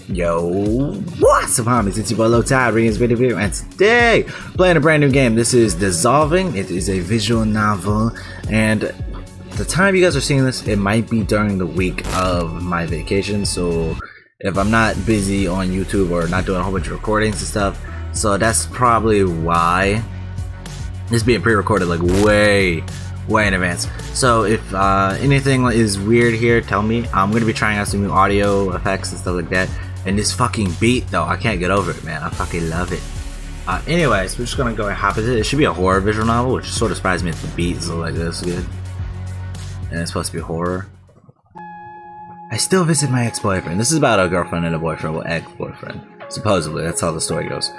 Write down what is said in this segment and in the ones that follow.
Yo, what's up, homies? It's your boy LowTide, bringing this video, and today playing a brand new game. This is Dissolving. It is a visual novel, and the time you guys are seeing this, it might be during the week of my vacation. So if I'm not busy on YouTube or not doing a whole bunch of recordings and stuff, so that's probably why this being pre-recorded like way in advance. So if anything is weird here, tell me. I'm gonna be trying out some new audio effects and stuff like that. And this fucking beat though, I can't get over it, man. I fucking love it. Anyways, we're just gonna go and hop into it. It should be a horror visual novel, which sort of surprised me if the beat is like this good. And it's supposed to be horror. I still visit my ex-boyfriend. This is about a girlfriend and a boyfriend, well, ex-boyfriend. Supposedly, that's how the story goes.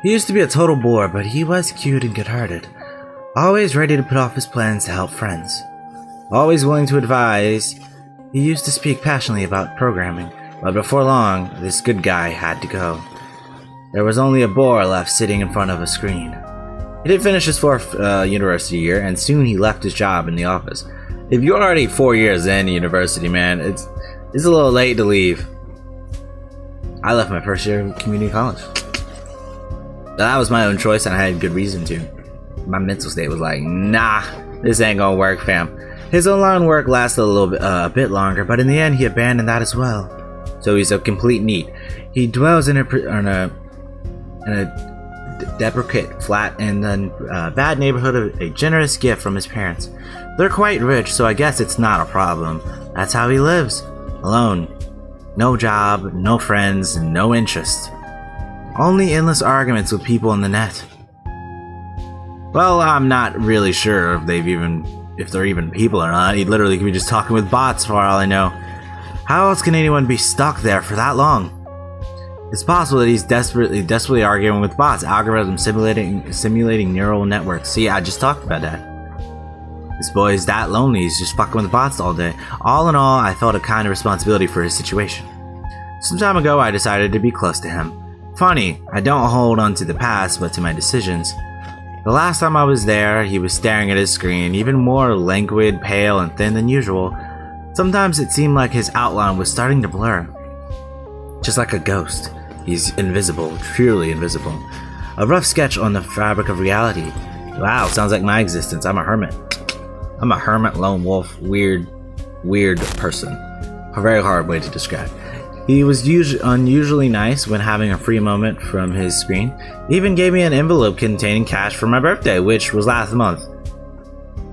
He used to be a total bore, but he was cute and good-hearted. Always ready to put off his plans to help friends. Always willing to advise, he used to speak passionately about programming, but before long, this good guy had to go. There was only a bore left sitting in front of a screen. He did finish his fourth university year, and soon he left his job in the office. If you're already 4 years in university, man, it's a little late to leave. I left my first year of community college. That was my own choice, and I had good reason to. My mental state was like, nah, this ain't gonna work, fam. His online work lasted a bit longer, but in the end, he abandoned that as well. So he's a complete neat. He dwells in a deprecate flat in the bad neighborhood of a generous gift from his parents. They're quite rich, so I guess it's not a problem. That's how he lives. Alone. No job, no friends, no interest. Only endless arguments with people on the net. Well, I'm not really sure if they're even people or not. He literally could be just talking with bots for all I know. How else can anyone be stuck there for that long? It's possible that he's desperately arguing with bots, algorithms simulating neural networks. See, I just talked about that. This boy is that lonely, he's just fucking with bots all day. All in all, I felt a kind of responsibility for his situation. Some time ago, I decided to be close to him. Funny, I don't hold on to the past, but to my decisions. The last time I was there, he was staring at his screen, even more languid, pale, and thin than usual. Sometimes it seemed like his outline was starting to blur. Just like a ghost. He's invisible, truly invisible. A rough sketch on the fabric of reality. Wow, sounds like my existence. I'm a hermit. I'm a hermit, lone wolf, weird person. A very hard way to describe. He was unusually nice when having a free moment from his screen. He even gave me an envelope containing cash for my birthday, which was last month.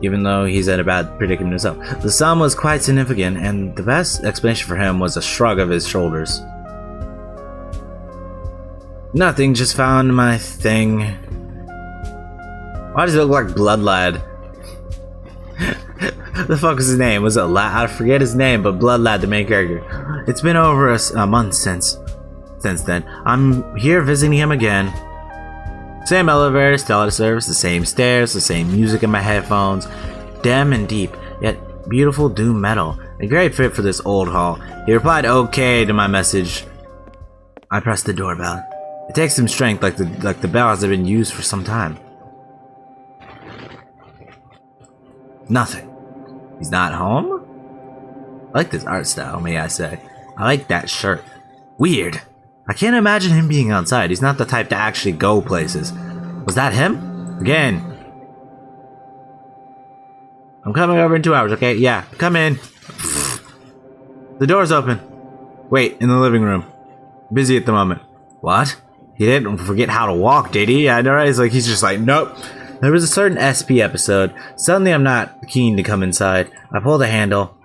Even though he's in a bad predicament himself. The sum was quite significant, and the best explanation for him was a shrug of his shoulders. Nothing, just found my thing. Why does it look like Blood Lad? The fuck was his name? Was it Lad? I forget his name, but Blood Lad, the main character. It's been over a month since then. I'm here visiting him again. Same elevator, still service, the same stairs, the same music in my headphones. Dim and deep, yet beautiful doom metal. A great fit for this old hall. He replied okay to my message. I pressed the doorbell. It takes some strength, like the bells have been used for some time. Nothing. He's not home? I like this art style, may I say. I like that shirt. Weird. I can't imagine him being outside. He's not the type to actually go places. Was that him? Again. I'm coming over in 2 hours, okay? Yeah, come in. The door's open. Wait, in the living room. Busy at the moment. What? He didn't forget how to walk, did he? I know, right? He's just like, nope. There was a certain SP episode. Suddenly I'm not keen to come inside. I pull the handle.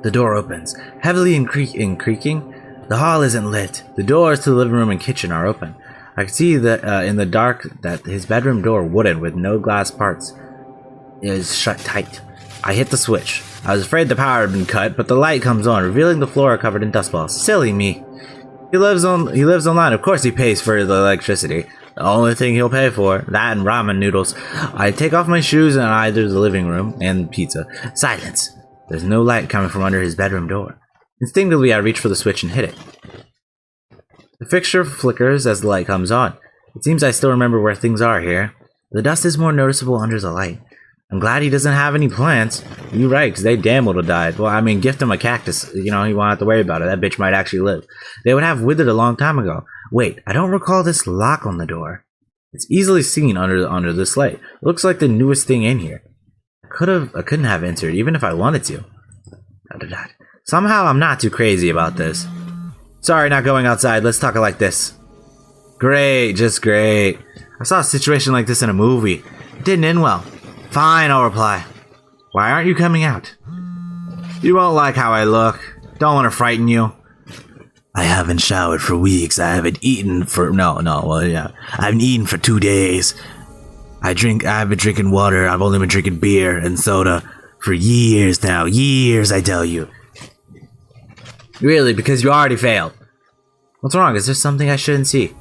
The door opens. Heavily and creaking. The hall isn't lit. The doors to the living room and kitchen are open. I can see that in the dark that his bedroom door, wooden with no glass parts, is shut tight. I hit the switch. I was afraid the power had been cut, but the light comes on, revealing the floor covered in dust balls. Silly me. He lives online. Of course he pays for the electricity. The only thing he'll pay for, that and ramen noodles. I take off my shoes in either the living room and pizza. Silence. There's no light coming from under his bedroom door. Instinctively, I reach for the switch and hit it. The fixture flickers as the light comes on. It seems I still remember where things are here. The dust is more noticeable under the light. I'm glad he doesn't have any plants. You're right, because they damn would have died. Well, I mean, gift him a cactus. You know, he won't have to worry about it. That bitch might actually live. They would have withered a long time ago. Wait, I don't recall this lock on the door. It's easily seen under the slate. It looks like the newest thing in here. I couldn't have entered, even if I wanted to. Somehow, I'm not too crazy about this. Sorry, not going outside. Let's talk it like this. Great, just great. I saw a situation like this in a movie. It didn't end well. Fine, I'll reply. Why aren't you coming out? You won't like how I look. Don't want to frighten you. I haven't showered for weeks. I haven't eaten for... I haven't eaten for 2 days. I've been drinking water. I've only been drinking beer and soda for years now. Years, I tell you. Really? Because you already failed. What's wrong? Is there something I shouldn't see?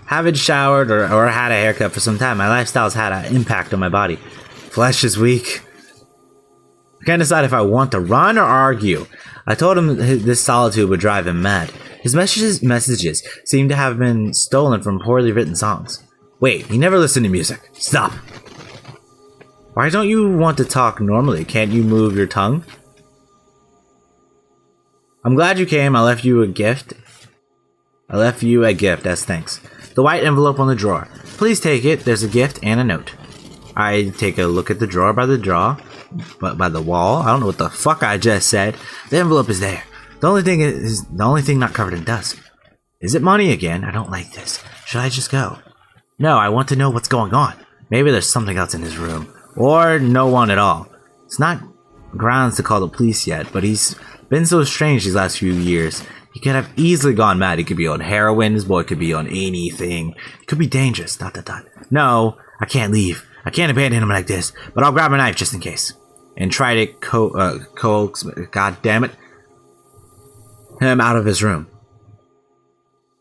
Haven't showered or had a haircut for some time. My lifestyle's had an impact on my body. Flesh is weak. I can't decide if I want to run or argue. I told him this solitude would drive him mad. His messages seem to have been stolen from poorly written songs. Wait, he never listened to music. Stop. Why don't you want to talk normally? Can't you move your tongue? I'm glad you came. I left you a gift as thanks. The white envelope on the drawer. Please take it. There's a gift and a note. I take a look at the drawer by the wall. I don't know what the fuck I just said. The envelope is there. The only thing not covered in dust. Is it money again? I don't like this. Should I just go? No, I want to know what's going on. Maybe there's something else in his room. Or no one at all. It's not grounds to call the police yet, but he's been so strange these last few years. He could have easily gone mad. He could be on heroin. This boy could be on anything. He could be dangerous. ... No, I can't leave. I can't abandon him like this. But I'll grab a knife just in case. And try to coax, god damn it, him out of his room.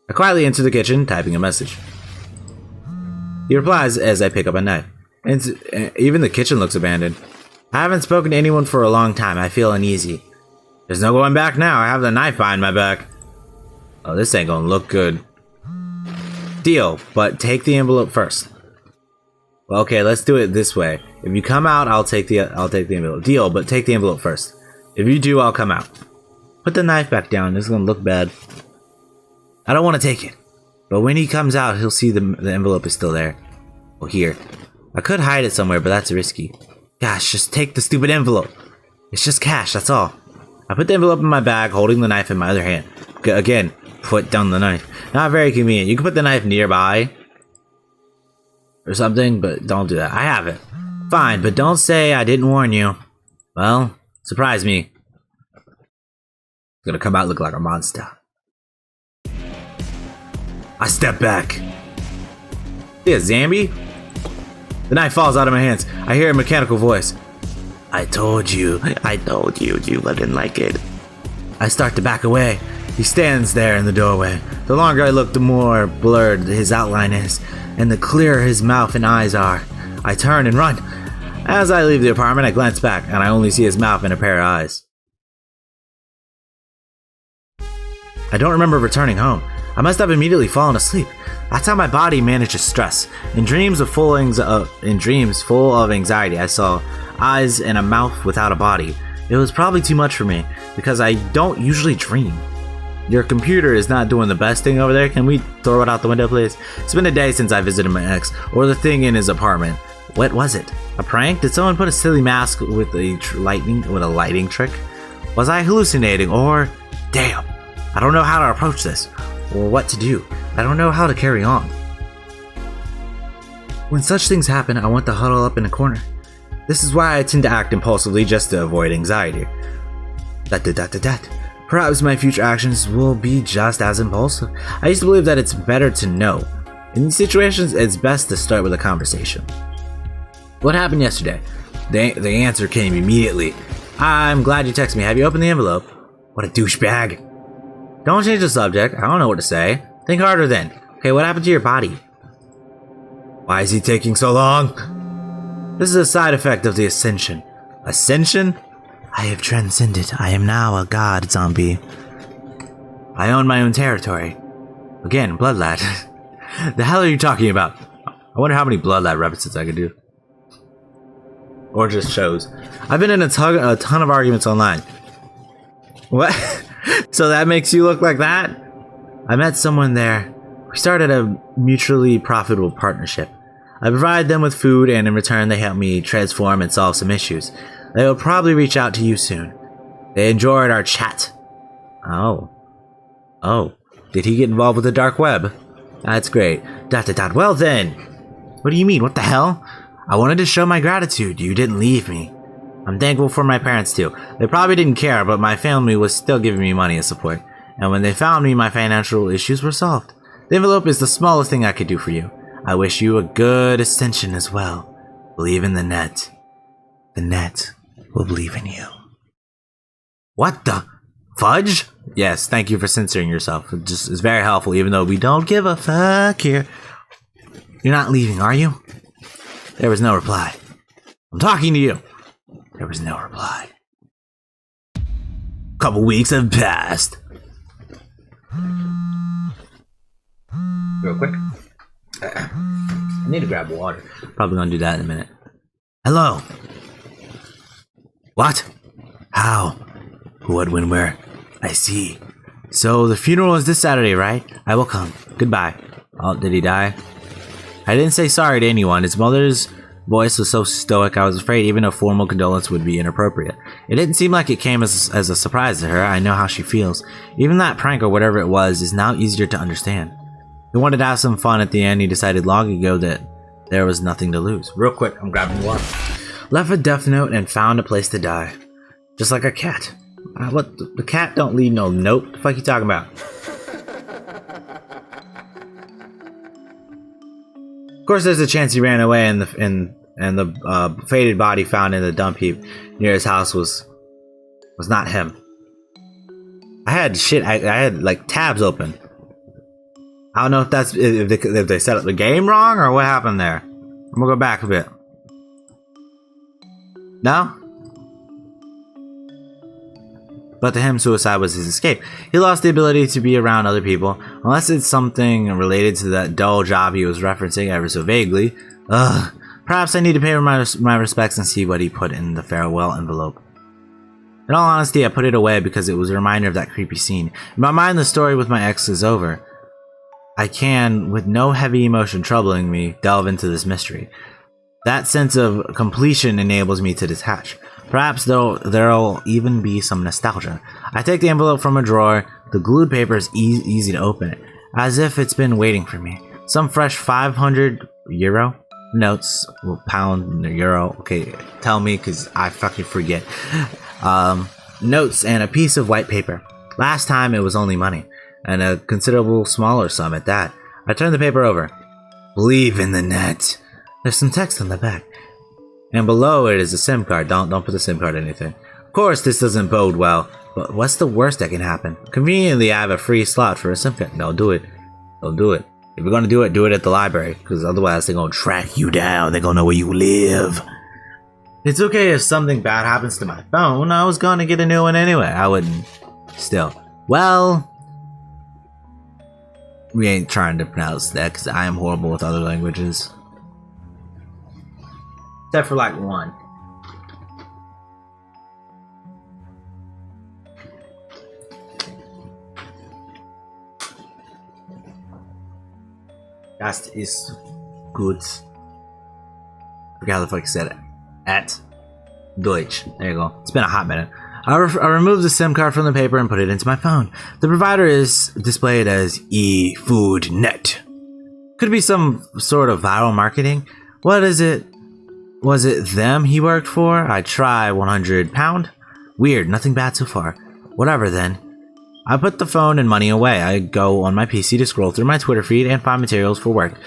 I quietly enter the kitchen, typing a message. He replies as I pick up a knife. And even the kitchen looks abandoned. I haven't spoken to anyone for a long time. I feel uneasy. There's no going back now. I have the knife behind my back. Oh, this ain't gonna look good. Deal, but take the envelope first. Well, okay, let's do it this way. If you come out, I'll take the envelope. Deal, but take the envelope first. If you do, I'll come out. Put the knife back down. This is gonna look bad. I don't want to take it. But when he comes out, he'll see the envelope is still there. Well, here. I could hide it somewhere, but that's risky. Gosh, just take the stupid envelope. It's just cash, that's all. I put the envelope in my bag, holding the knife in my other hand. Again, put down the knife. Not very convenient. You can put the knife nearby or something, but don't do that. I have it. Fine, but don't say I didn't warn you. Well, surprise me. It's gonna come out look like a monster. I step back. See a zombie? The knife falls out of my hands. I hear a mechanical voice. I told you, you wouldn't like it. I start to back away. He stands there in the doorway. The longer I look, the more blurred his outline is, and the clearer his mouth and eyes are. I turn and run. As I leave the apartment, I glance back, and I only see his mouth and a pair of eyes. I don't remember returning home. I must have immediately fallen asleep. That's how my body manages stress. In dreams full of anxiety, I saw eyes and a mouth without a body. It was probably too much for me, because I don't usually dream. Your computer is not doing the best thing over there. Can we throw it out the window, please? It's been a day since I visited my ex, or the thing in his apartment. What was it? A prank? Did someone put a silly mask with a lighting trick? Was I hallucinating, or... Damn! I don't know how to approach this, or what to do. I don't know how to carry on. When such things happen, I want to huddle up in a corner. This is why I tend to act impulsively just to avoid anxiety. Perhaps my future actions will be just as impulsive. I used to believe that it's better to know. In these situations, it's best to start with a conversation. What happened yesterday? The answer came immediately. I'm glad you texted me. Have you opened the envelope? What a douchebag. Don't change the subject. I don't know what to say. Think harder then. Okay, what happened to your body? Why is he taking so long? This is a side effect of the ascension. Ascension? I have transcended. I am now a god zombie. I own my own territory. Again, Bloodlad. The hell are you talking about? I wonder how many Bloodlad references I could do. Or just chose. I've been in a ton of arguments online. What? So that makes you look like that? I met someone there. We started a mutually profitable partnership. I provide them with food, and in return they help me transform and solve some issues. They will probably reach out to you soon. They enjoyed our chat. Oh. Did he get involved with the dark web? That's great. ... Well then. What do you mean? What the hell? I wanted to show my gratitude. You didn't leave me. I'm thankful for my parents too. They probably didn't care, but my family was still giving me money as support. And when they found me, my financial issues were solved. The envelope is the smallest thing I could do for you. I wish you a good ascension as well. Believe in the net. The net will believe in you. What the fudge? Yes, thank you for censoring yourself. It just is very helpful, even though we don't give a fuck here. You're not leaving, are you? There was no reply. I'm talking to you. There was no reply. Couple weeks have passed. Real quick. I need to grab water. Probably gonna do that in a minute. Hello. What? How? Who, what, when, where? I see. So the funeral is this Saturday, right? I will come. Goodbye. Oh, did he die? I didn't say sorry to anyone. His mother's voice was so stoic I was afraid even a formal condolence would be inappropriate. It didn't seem like it came as a surprise to her. I know how she feels. Even that prank or whatever it was is now easier to understand. He wanted to have some fun at the end. He decided long ago that there was nothing to lose. Real quick, I'm grabbing water. Left a death note and found a place to die. Just like a cat. What? The cat don't leave no note? What the fuck you talking about? Of course, there's a chance he ran away, and the faded body found in the dump heap near his house was not him. I had shit. I had like tabs open. I don't know if they set up the game wrong or what happened there. I'm gonna go back a bit. No? But to him, suicide was his escape. He lost the ability to be around other people, unless it's something related to that dull job he was referencing ever so vaguely. Ugh. Perhaps I need to pay my respects and see what he put in the farewell envelope. In all honesty, I put it away because it was a reminder of that creepy scene. In my mind, the story with my ex is over. I can, with no heavy emotion troubling me, delve into this mystery. That sense of completion enables me to detach. Perhaps there'll even be some nostalgia. I take the envelope from a drawer. The glued paper is easy to open it, as if it's been waiting for me. Some fresh 500 euro notes, well, pound, euro. Okay, tell me, because I fucking forget. Notes and a piece of white paper. Last time it was only money, and a considerable smaller sum at that. I turn the paper over. Believe in the net. There's some text on the back. And below it is a SIM card. Don't put the SIM card in anything. Of course, this doesn't bode well, but what's the worst that can happen? Conveniently, I have a free slot for a SIM card. No, do it. Don't do it. If you're gonna do it at the library, because otherwise they're gonna track you down. They're gonna know where you live. It's okay if something bad happens to my phone. I was gonna get a new one anyway. I wouldn't. Still. Well, we ain't trying to pronounce that, because I am horrible with other languages. Except for like one. That is good. I forgot how the fuck I said it. At Deutsch. There you go. It's been a hot minute. I removed the SIM card from the paper and put it into my phone. The provider is displayed as eFoodNet. Could be some sort of viral marketing. What is it? Was it them he worked for? I try £100. Weird, nothing bad so far. Whatever then. I put the phone and money away. I go on my PC to scroll through my Twitter feed and find materials for work.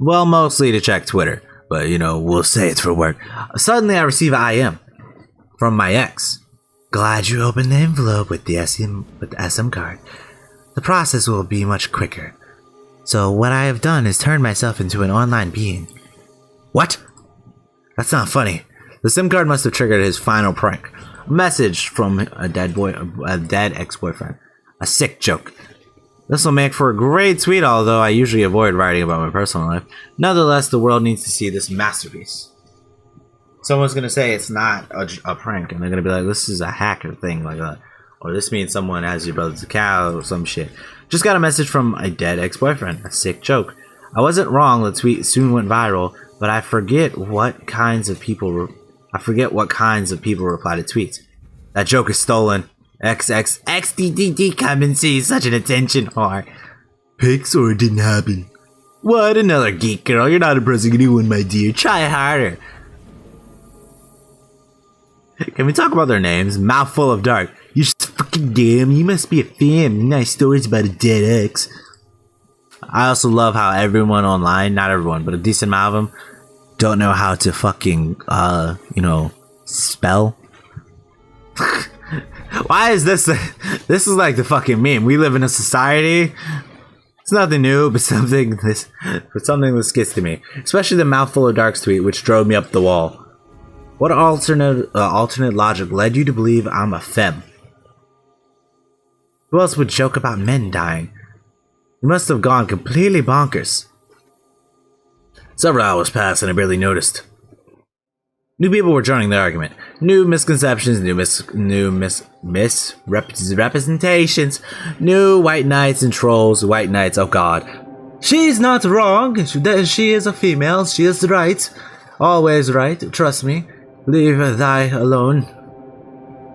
Well, mostly to check Twitter, but you know, we'll say it's for work. Suddenly I receive an IM from my ex. Glad you opened the envelope with the SM card. The process will be much quicker. So what I have done is turn myself into an online being. What? That's not funny. The SIM card must have triggered his final prank. A message from a dead ex-boyfriend. A sick joke. This will make for a great tweet, although I usually avoid writing about my personal life. Nonetheless, the world needs to see this masterpiece. someone's gonna say it's not a prank, and they're gonna be like, this is a hacker thing, like or this means someone has your brother's account or some shit. Just got a message from a dead ex-boyfriend. A sick joke. I wasn't wrong. The tweet soon went viral, but I forget what kinds of people reply to tweets. That joke is stolen. XXXDDD come and see such an attention whore. Pics or it didn't happen. What, another geek girl? You're not impressing anyone, my dear. Try harder. Can we talk about their names? Mouthful of dark. You're so fucking damn. You must be a fan. Nice stories about a dead ex. I also love how everyone online, not everyone, but a decent amount of them, don't know how to fucking, spell. Why is this? This is like the fucking meme. We live in a society. It's nothing new, but something this gets to me. Especially the Mouthful of Darks tweet, which drove me up the wall. What alternate logic led you to believe I'm a femme? Who else would joke about men dying? You must have gone completely bonkers. Several hours passed and I barely noticed. New people were joining the argument. New misconceptions, new misrepresentations, new white knights and trolls, white knights, oh god. She's not wrong. She is a female. She is right. Always right. Trust me. Leave thy alone.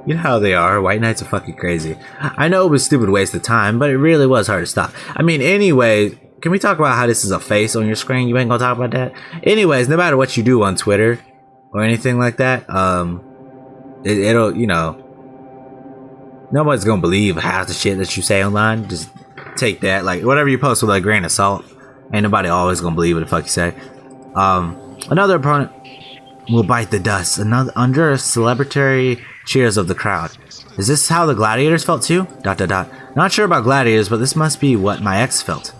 You know how they are. White knights are fucking crazy. I know it was a stupid waste of time, but it really was hard to stop. I mean, anyway, can we talk about how this is a face on your screen? You ain't gonna talk about that? Anyways, no matter what you do on Twitter or anything like that, it'll, nobody's gonna believe half the shit that you say online. Just take that, like, whatever you post with a grain of salt. Ain't nobody always gonna believe what the fuck you say. Another opponent will bite the dust. Under celebratory cheers of the crowd. Is this how the gladiators felt too? ... Not sure about gladiators, but this must be what my ex felt.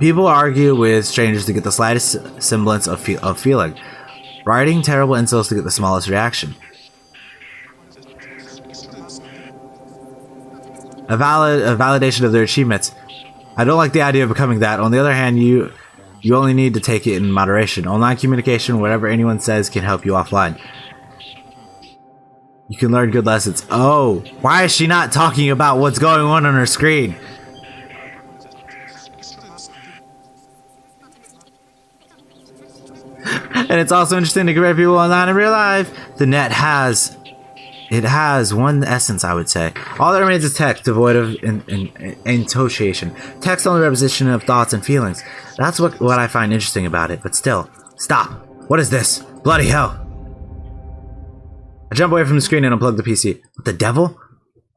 People argue with strangers to get the slightest semblance of feeling. Writing terrible insults to get the smallest reaction. A validation of their achievements. I don't like the idea of becoming that. On the other hand, you only need to take it in moderation. Online communication, whatever anyone says, can help you offline. You can learn good lessons. Oh, why is she not talking about what's going on her screen? And it's also interesting to compare people online in real life. The net has one essence, I would say. All that remains is text, devoid of intoxication. Text only representation of thoughts and feelings. That's what I find interesting about it. But still, stop. What is this? Bloody hell. I jump away from the screen and unplug the PC. What the devil?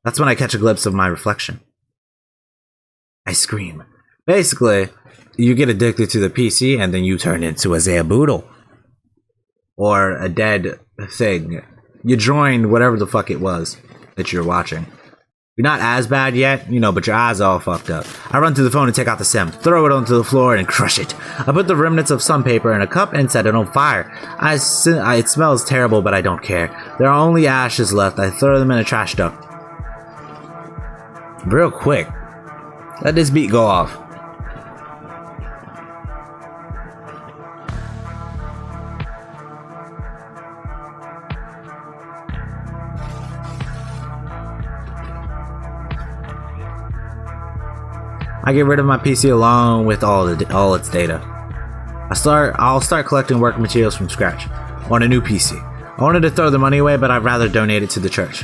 That's when I catch a glimpse of my reflection. I scream. Basically, you get addicted to the PC and then you turn into a Zamboodle. Or a dead thing. You join whatever the fuck it was that you're watching. You're not as bad yet, but your eyes are all fucked up. I run to the phone and take out the SIM, throw it onto the floor and crush it. I put the remnants of some paper in a cup and set it on fire. It smells terrible, but I don't care. There are only ashes left. I throw them in a trash dump. Real quick. Let this beat go off. I get rid of my PC along with all its data. I'll start collecting work materials from scratch on a new PC. I wanted to throw the money away, but I'd rather donate it to the church.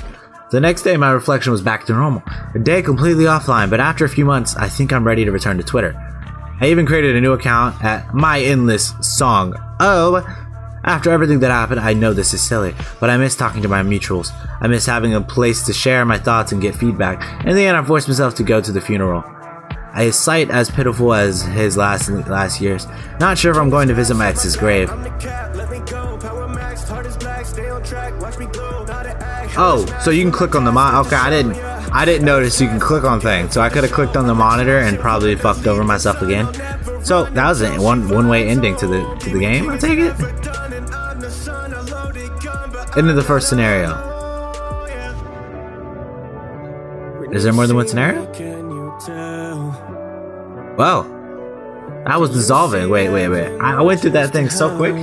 The next day, my reflection was back to normal. A day completely offline, but after a few months, I think I'm ready to return to Twitter. I even created a new account at My Endless Song. Oh, after everything that happened, I know this is silly, but I miss talking to my mutuals. I miss having a place to share my thoughts and get feedback. In the end, I forced myself to go to the funeral. A sight as pitiful as his last years. Not sure if I'm going to visit my ex's grave. Oh, so you can click on the okay, I didn't notice you can click on things. So I could have clicked on the monitor and probably fucked over myself again. So that was a one-way ending to the game, I take it. Into the first scenario. Is there more than one scenario? Well, that was dissolving. Wait. I went through that thing so quick.